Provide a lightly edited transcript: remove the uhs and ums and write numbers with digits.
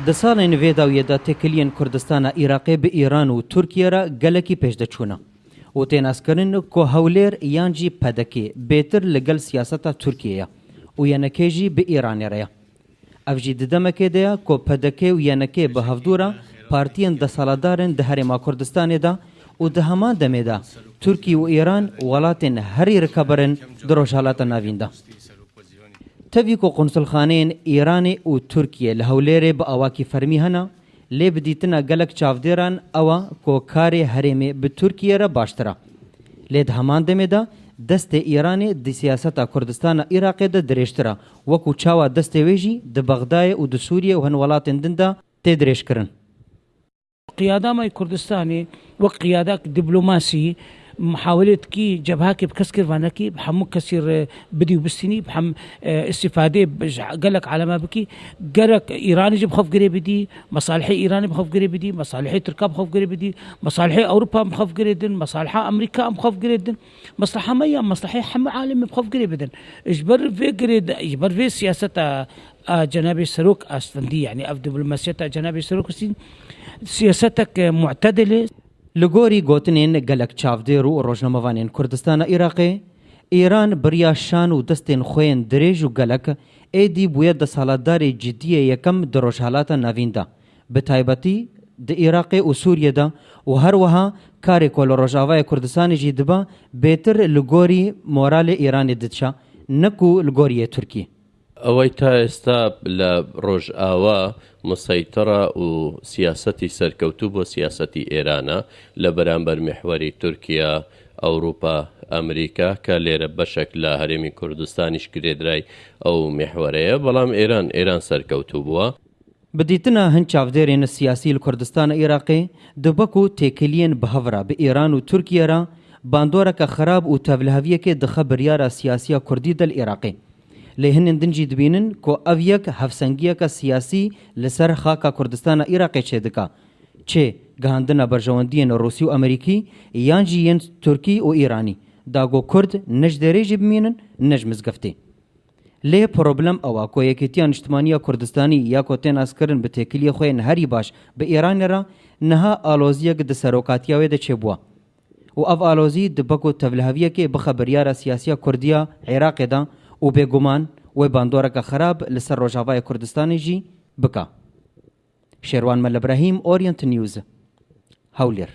د ساڵên vê dawiyê de têkiliyên Kurdistana Iraqê bi Îran û Tirkiye re gelekî pêşdeçûne û tênaskirin ku hewlêr yan jî pedekê bêtir li gel siyaseta Tirkiye ye û yenekê jî bi Îranê re ye. Ev jî di demekê de ye ku pedekê û yenekê bi hevdûra partiyên desaladdarên di Herêma Kurdistanê de û di heman demê de Tirkiye û Îran welatên herî rikabirin di rojhalata navîn de. Tevî ku qunsulxaneyên Îranê û Tirkiye li Hewlêrê bi awakî fermî hene, lê bi dîtina gelek çavdêran ew e ku karê herêmê bi Tirkiye re baştir e. Lê di heman demê de destê Îranê di siyaseta Kurdistana Iraqê de dirêjtir e, wekû çawa destê wê jî di Bexdayê û di Sûriye û hin welatên din de tê dirêjkirin. قيادة كردستاني وقيادة دبلوماسي محاولة كي جبهاك بكسكر فانكي بحمو كسير بدي وبستني بحم استفادة قالك على ما بكي قالك إيراني جب خف قريب بدي مصالح إيراني بخف قريب بدي مصالح تركيا بخف قريب بدي مصالح أوروبا بخف قريب دن مصالح أمريكا بخف قريب دن مصلحة مية مصلحة حم عالم بخف قريب دن إجبر في قريب إجبر في سياسة جناب السروك أستندي يعني أف دبلوماسية جناب السروك سياستك معتدلة. لگۆری گوتنên gelek çavdêr û rojnamevanên Kurdistana Iraqê, Îran biriya şan û destên xwe yên dirêj û gelek êdî bûye desaladdarê ciddiyê yekem di rojhalata navîn de, bi taybetî di Iraqê û Sûriyê de û her wiha karê ku li Rojavayê Kurdistanê jî dibe bêtir li gorî moralê Îranê diçe, ne ku li goriyê Tirkiye. ئەوەی تا ئێستا لە ڕۆژئاوا مسەیتەڕە و سیاسەتی سەرکەوتوو بۆ سیاسەتی ئێرانە لە بەرامبەر میحوەری تورکیا، ئەوروپا، ئەمریکا کە لێرە بەشێک لە هەرێمی کوردستانیش کرێدرای ئەو میحوەرەیە، بەڵام ئێران سەرکەوتوو بووە. بدیتنا هەند چاودێرên siyasî li Kurdistana Iraqê dibe ku têkiliyên bihevra bi Îran û Tirkiye re bandoreka xerab û tevliheviyekê dixe biryara siyasiya Kurdî del Iraqê. Lê hinên din jî dibînin ku ev yek hevsengiyeka siyasî li ser xaka Kurdistana Iraqê çê dike, çê gihandina berjewendiyên Rûsî û Amerîkî yan jî yên Tirkî û Îranî, da got Kurd ne ji derê jî bimînin ne ji mizgiftê. Lê problem ew e ku Yekîtiya Niştimaniya Kurdistanî ya ku tên askirin bi têkiliyê xwe yên herî baş bi Îranê re niha aloziyek di serokatiya wê de çêbûye. û ev alozî dibe ku tevliheviyekê bixe biryara siyasiya Kurdiya Iraqê de û bêguman wê bandoreka xerab li ser Rojavayê Kurdistanê jî bike. Şêrwan Mel Ibrahîm, Orient News, Hewlêr.